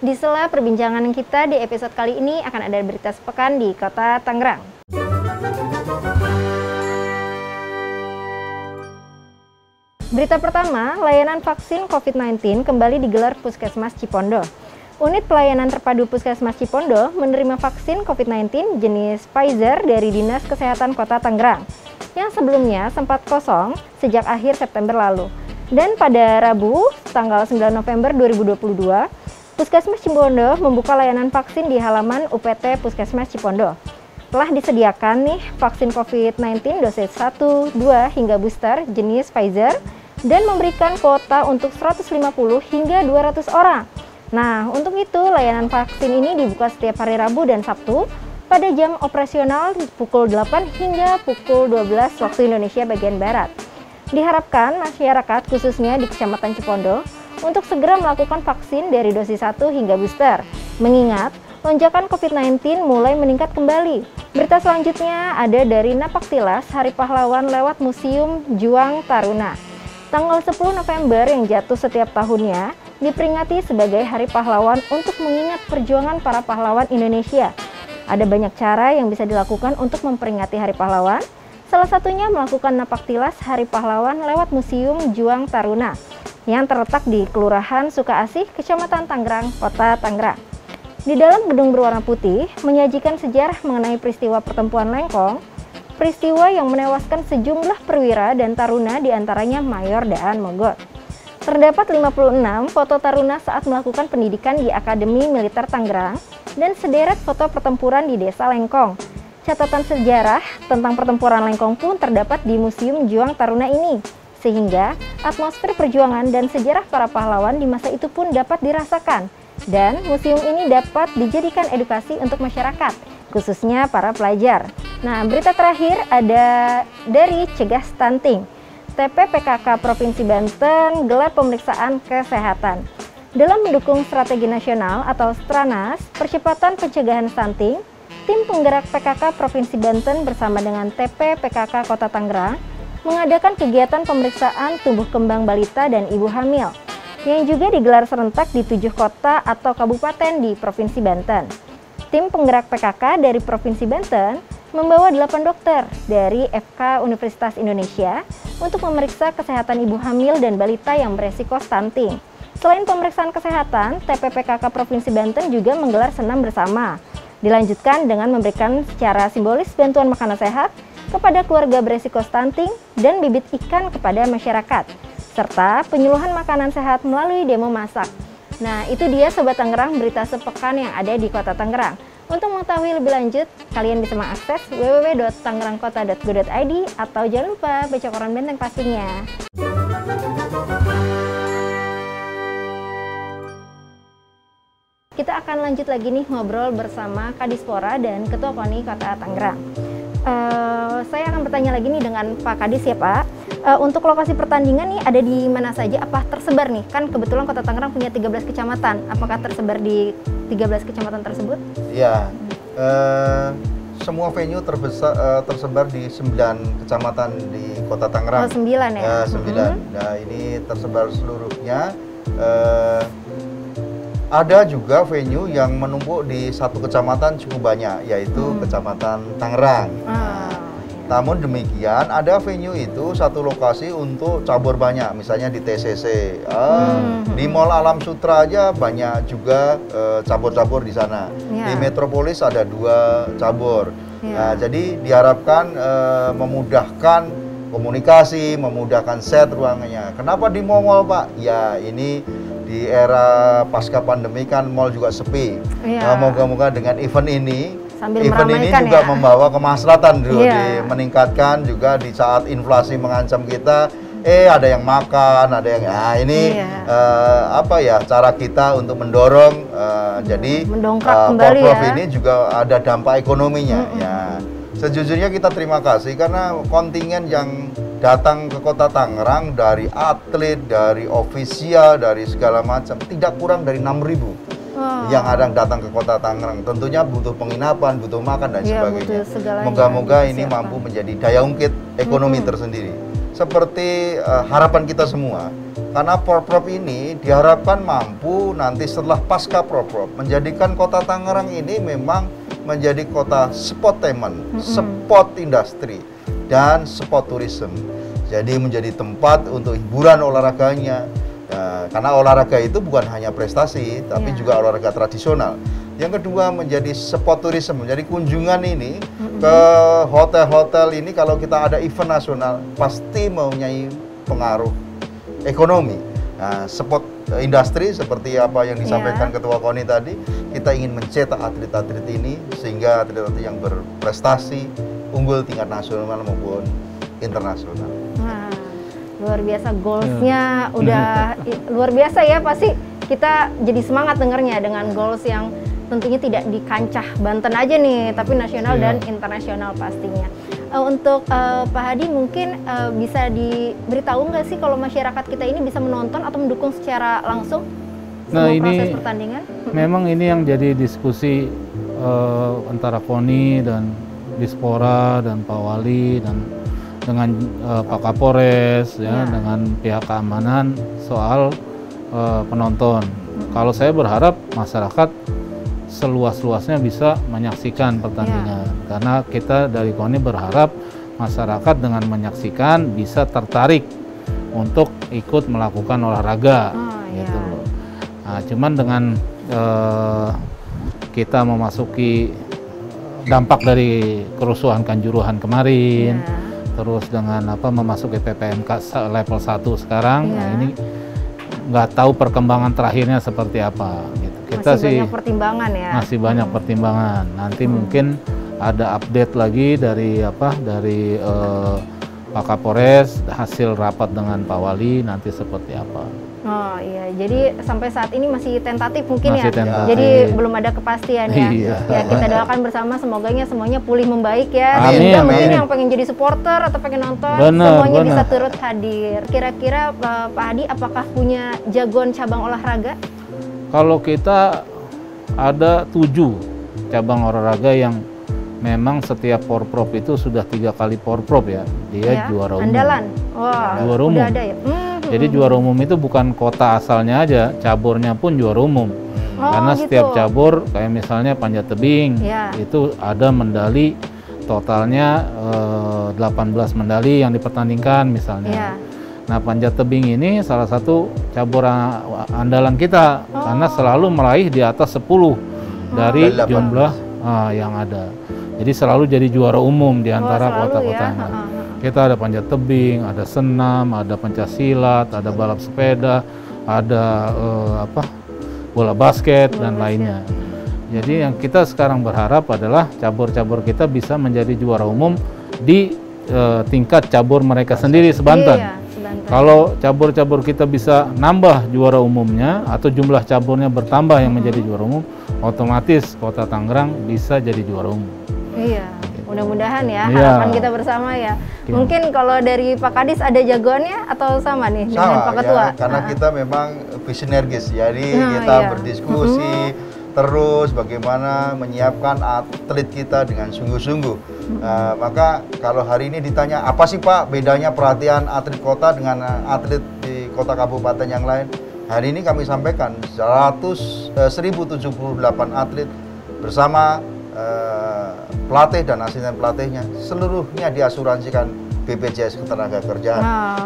Di sela perbincangan kita di episode kali ini akan ada berita sepekan di Kota Tangerang. Berita pertama, layanan vaksin COVID-19 kembali digelar Puskesmas Cipondo. Unit pelayanan terpadu Puskesmas Cipondo menerima vaksin COVID-19 jenis Pfizer dari Dinas Kesehatan Kota Tangerang, yang sebelumnya sempat kosong sejak akhir September lalu. Dan pada Rabu, tanggal 9 November 2022, Puskesmas Cipondo membuka layanan vaksin di halaman UPT Puskesmas Cipondo. Telah disediakan nih vaksin COVID-19 dosis 1, 2, hingga booster jenis Pfizer dan memberikan kuota untuk 150 hingga 200 orang. Nah, untuk itu layanan vaksin ini dibuka setiap hari Rabu dan Sabtu pada jam operasional pukul 8 hingga pukul 12 waktu Indonesia bagian Barat. Diharapkan masyarakat khususnya di Kecamatan Cipondo untuk segera melakukan vaksin dari dosis 1 hingga booster, mengingat lonjakan COVID-19 mulai meningkat kembali. Berita selanjutnya ada dari Napaktilas Hari Pahlawan lewat Museum Juang Taruna. Tanggal 10 November yang jatuh setiap tahunnya diperingati sebagai Hari Pahlawan untuk mengingat perjuangan para pahlawan Indonesia. Ada banyak cara yang bisa dilakukan untuk memperingati Hari Pahlawan, salah satunya melakukan Napaktilas Hari Pahlawan lewat Museum Juang Taruna yang terletak di Kelurahan Sukaasih, Kecamatan Tangerang, Kota Tangerang. Di dalam gedung berwarna putih, menyajikan sejarah mengenai peristiwa pertempuran Lengkong, peristiwa yang menewaskan sejumlah perwira dan taruna diantaranya Mayor Daan Mogot. Terdapat 56 foto taruna saat melakukan pendidikan di Akademi Militer Tangerang dan sederet foto pertempuran di Desa Lengkong. Catatan sejarah tentang pertempuran Lengkong pun terdapat di Museum Juang Taruna ini, sehingga atmosfer perjuangan dan sejarah para pahlawan di masa itu pun dapat dirasakan. Dan museum ini dapat dijadikan edukasi untuk masyarakat, khususnya para pelajar. Nah, berita terakhir ada dari Cegah Stunting. TPPKK Provinsi Banten gelar pemeriksaan kesehatan. Dalam mendukung strategi nasional atau Stranas, percepatan pencegahan stunting, tim penggerak PKK Provinsi Banten bersama dengan TPPKK Kota Tangerang mengadakan kegiatan pemeriksaan tumbuh kembang balita dan ibu hamil yang juga digelar serentak di 7 kota atau kabupaten di Provinsi Banten. Tim penggerak PKK dari Provinsi Banten membawa 8 dokter dari FK Universitas Indonesia untuk memeriksa kesehatan ibu hamil dan balita yang beresiko stunting. Selain pemeriksaan kesehatan, TPPKK Provinsi Banten juga menggelar senam bersama. Dilanjutkan dengan memberikan secara simbolis bantuan makanan sehat kepada keluarga beresiko stunting dan bibit ikan kepada masyarakat, serta penyuluhan makanan sehat melalui demo masak. Nah, itu dia Sobat Tangerang berita sepekan yang ada di Kota Tangerang. Untuk mengetahui lebih lanjut, kalian bisa mengakses www.tangerangkota.go.id atau jangan lupa baca koran Benteng pastinya. Kita akan lanjut lagi nih ngobrol bersama Kadispora dan Ketua KONI Kota Tangerang. Saya akan bertanya lagi nih dengan Pak Kadis ya Pak. Untuk lokasi pertandingan nih ada di mana saja? Apa tersebar nih? Kan kebetulan Kota Tangerang punya 13 kecamatan. Apakah tersebar di 13 kecamatan tersebut? Ya, semua venue tersebar di 9 kecamatan di Kota Tangerang. Oh, 9 ya? 9. Nah, ini tersebar seluruhnya. Ada juga venue yang menumpuk di satu kecamatan cukup banyak, yaitu Kecamatan Tangerang. Namun demikian, ada venue itu satu lokasi untuk cabur banyak, misalnya di TCC, di Mall Alam Sutra aja banyak juga cabur-cabur di sana. Di Metropolis ada 2 cabur. Nah, jadi diharapkan memudahkan komunikasi, memudahkan set ruangannya. Kenapa di mall Pak? Ya ini di era pasca pandemi kan mall juga sepi. Moga-moga dengan event ini juga membawa kemaslahatan meningkatkan juga di saat inflasi mengancam kita. Ada yang makan, ada yang cara kita untuk mendorong jadi Porprov ini juga ada dampak ekonominya. Ya, sejujurnya kita terima kasih karena kontingen yang datang ke Kota Tangerang dari atlet, dari ofisial, dari segala macam tidak kurang dari 6.000 yang ada datang ke Kota Tangerang. Tentunya butuh penginapan, butuh makan dan sebagainya. Moga-moga ini mampu menjadi daya ungkit ekonomi tersendiri. seperti harapan kita semua. Karena Porprov ini diharapkan mampu nanti setelah pasca Porprov menjadikan kota Tangerang ini memang menjadi kota sportainment, sport industri, dan sport tourism. Jadi menjadi tempat untuk hiburan olahraganya. Karena olahraga itu bukan hanya prestasi, tapi juga olahraga tradisional. Yang kedua menjadi sport tourism, jadi kunjungan ini ke hotel-hotel ini kalau kita ada event nasional pasti mempunyai pengaruh ekonomi. Nah, sport industri seperti apa yang disampaikan Ketua KONI tadi, kita ingin mencetak atlet-atlet ini sehingga atlet-atlet yang berprestasi unggul tingkat nasional maupun internasional. Nah, luar biasa goalsnya udah luar biasa ya, pasti kita jadi semangat dengarnya dengan goals yang tentunya tidak di kancah Banten aja nih, tapi nasional dan internasional pastinya. Untuk Pak Hadi mungkin bisa diberitahu nggak sih kalau masyarakat kita ini bisa menonton atau mendukung secara langsung semua proses pertandingan? Memang ini yang jadi diskusi antara KONI dan Dispora dan Pak Wali dan dengan Pak Kapolres ya, dengan pihak keamanan soal penonton. Kalau saya berharap masyarakat seluas-luasnya bisa menyaksikan pertandingan, karena kita dari KONI berharap masyarakat dengan menyaksikan bisa tertarik untuk ikut melakukan olahraga, gitu loh. Nah, cuman dengan kita memasuki dampak dari kerusuhan Kanjuruhan kemarin, terus dengan memasuki PPMK level 1 sekarang, nah ini nggak tahu perkembangan terakhirnya seperti apa. Gitu. Kita masih banyak pertimbangan ya. Masih banyak pertimbangan. Nanti mungkin ada update lagi dari Pak Kapolres hasil rapat dengan Pak Wali nanti seperti apa. Oh iya, jadi sampai saat ini masih tentatif mungkin masih ya. tentatif. Jadi belum ada kepastian ya. Ya kita doakan bersama semuanya pulih membaik ya. Amin, Dan mungkin yang pengen jadi supporter atau pengen nonton semuanya bisa turut hadir. Kira-kira Pak Hadi apakah punya jagoan cabang olahraga? Kalau kita ada 7 cabang olahraga yang memang setiap Porprov itu sudah 3 kali Porprov ya, dia juara umum. Andalan, wah, juara umum. Udah ada ya. Jadi juara umum itu bukan kota asalnya aja, caburnya pun juara umum. Karena gitu. setiap cabur, kayak misalnya panjat tebing, itu ada medali totalnya 18 medali yang dipertandingkan misalnya. Nah, panjat tebing ini salah satu cabur andalan kita karena selalu meraih di atas 10 dari jumlah yang ada. Jadi selalu jadi juara umum di antara kota-kota. Kita ada panjat tebing, ada senam, ada pencaksilat, ada balap sepeda, ada bola basket dan lainnya. Jadi yang kita sekarang berharap adalah cabur-cabur kita bisa menjadi juara umum di tingkat cabur mereka sendiri sebanten. Kalau cabur-cabur kita bisa nambah juara umumnya atau jumlah caburnya bertambah yang menjadi juara umum, otomatis Kota Tangerang bisa jadi juara umum. Iya, mudah-mudahan ya, harapan kita bersama ya. Mungkin kalau dari Pak Kadis ada jagoannya atau sama nih dengan Pak Ketua? Ya, karena kita memang sinergis, jadi kita berdiskusi terus bagaimana menyiapkan atlet kita dengan sungguh-sungguh. Maka kalau hari ini ditanya apa sih Pak bedanya perhatian atlet kota dengan atlet di kota kabupaten yang lain, hari ini kami sampaikan 1078 atlet bersama pelatih dan asisten pelatihnya seluruhnya diasuransikan BPJS Ketenagakerjaan.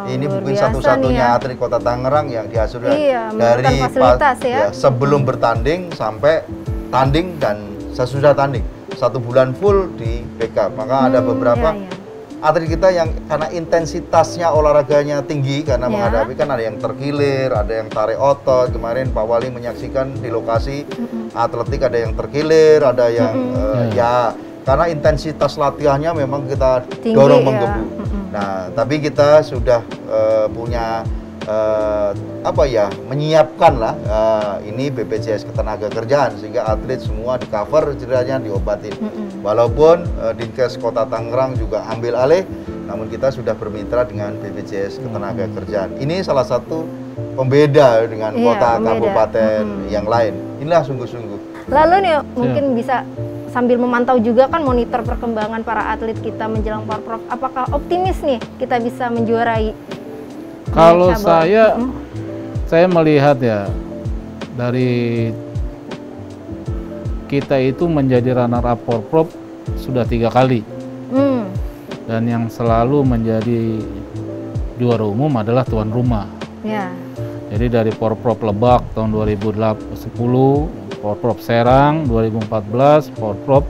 Ini mungkin satu-satunya atlet Kota Tangerang yang diasuransi dari sebelum bertanding sampai tanding dan sesudah tanding 1 bulan full di backup. Maka ada beberapa atlet kita yang karena intensitasnya olahraganya tinggi karena menghadapi kan ada yang terkilir, ada yang tarik otot. Kemarin Pak Wali menyaksikan di lokasi atletik ada yang terkilir, ada yang karena intensitas latihannya memang kita tinggi, dorong menggebu. Nah, tapi kita sudah punya menyiapkan lah ini BPJS Ketenagakerjaan sehingga atlet semua di cover cederanya diobatin. Walaupun Dinkes Kota Tangerang juga ambil alih, namun kita sudah bermitra dengan BPJS Ketenagakerjaan. Ini salah satu pembeda dengan kota kabupaten yang lain. Inilah sungguh-sungguh. Lalu nih mungkin bisa sambil memantau juga kan monitor perkembangan para atlet kita menjelang Porprov. Apakah optimis nih kita bisa menjuarai? Kalau saya melihat ya dari kita itu menjadi runner up Porprov sudah 3 kali. Dan yang selalu menjadi juara umum adalah tuan rumah. Ya. Jadi dari Porprov Lebak tahun 2010, Porprov Serang 2014, Porprov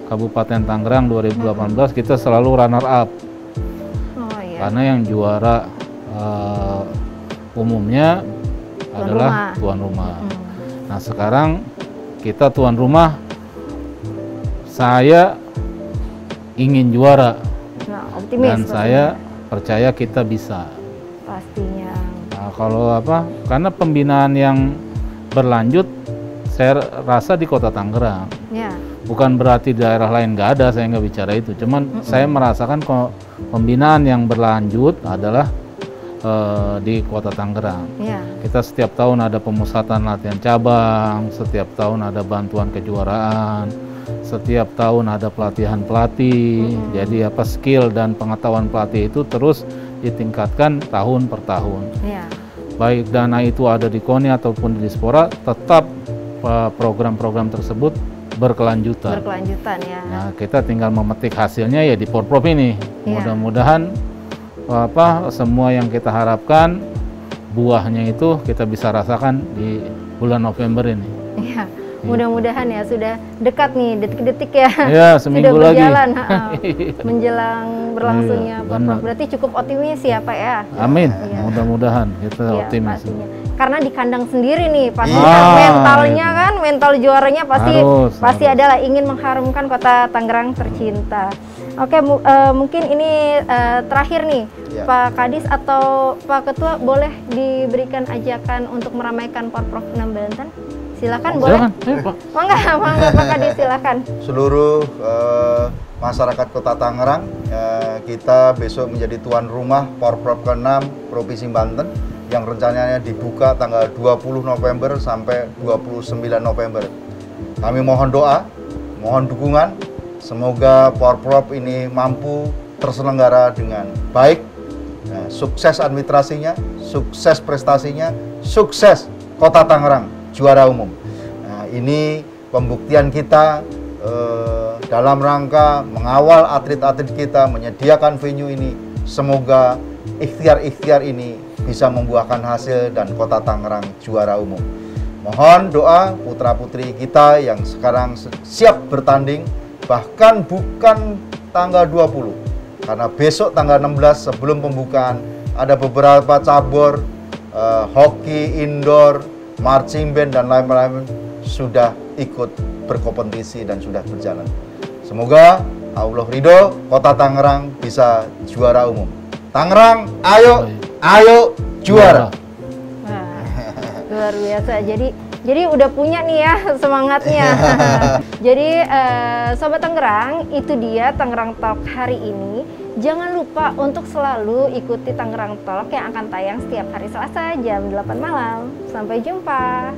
Kabupaten Tangerang 2018 kita selalu runner up. Karena yang juara umumnya adalah tuan rumah. Nah sekarang kita tuan rumah, saya ingin juara. Optimis, dan saya percaya kita bisa. Pastinya. Nah, kalau karena pembinaan yang berlanjut, saya rasa di Kota Tangerang. Ya. Bukan berarti daerah lain nggak ada, saya nggak bicara itu. Cuman saya merasakan pembinaan yang berlanjut adalah di Kota Tangerang. Ya. Kita setiap tahun ada pemusatan latihan cabang, setiap tahun ada bantuan kejuaraan. Setiap tahun ada pelatihan pelatih, jadi skill dan pengetahuan pelatih itu terus ditingkatkan tahun per tahun. Ya. Baik dana itu ada di KONI ataupun di Dispora, tetap program-program tersebut berkelanjutan. Berkelanjutan ya. Nah, kita tinggal memetik hasilnya ya di Porprov ini. Ya. Mudah-mudahan semua yang kita harapkan buahnya itu kita bisa rasakan di bulan November ini. Ya. Mudah-mudahan ya sudah dekat nih, detik-detik ya. Ya, seminggu sudah berjalan, lagi. Menjelang berlangsungnya Porprov. Berarti cukup optimis ya Pak ya. Amin. Ya. Mudah-mudahan kita optimis. Pastinya. Karena di kandang sendiri nih, pasti mentalnya kan, mental juaranya pasti adalah ingin mengharumkan Kota Tangerang tercinta. Oke, mungkin ini terakhir nih, Pak Kadis atau Pak Ketua boleh diberikan ajakan untuk meramaikan Porprov 6 Banten? Silakan, boleh. Mangga Pak Kadis, silakan. Seluruh masyarakat Kota Tangerang, kita besok menjadi tuan rumah Porprov ke-6 Provinsi Banten yang rencananya dibuka tanggal 20 November sampai 29 November. Kami mohon doa, mohon dukungan, semoga Porprov ini mampu terselenggara dengan baik, sukses administrasinya, sukses prestasinya, sukses Kota Tangerang juara umum. Nah, ini pembuktian kita dalam rangka mengawal atlet-atlet kita, menyediakan venue ini. Semoga ikhtiar-ikhtiar ini bisa membuahkan hasil dan Kota Tangerang juara umum. Mohon doa putra-putri kita yang sekarang siap bertanding, bahkan bukan tanggal 20, karena besok tanggal 16 sebelum pembukaan ada beberapa cabur hoki indoor, marching band dan lain-lain sudah ikut berkompetisi dan sudah berjalan. Semoga Allah ridho, Kota Tangerang bisa juara umum. Tangerang, ayo juara. Luar biasa. Jadi udah punya nih ya semangatnya. Jadi Sobat Tangerang, itu dia Tangerang Talk hari ini. Jangan lupa untuk selalu ikuti Tangerang Talk yang akan tayang setiap hari Selasa jam 8 malam. Sampai jumpa.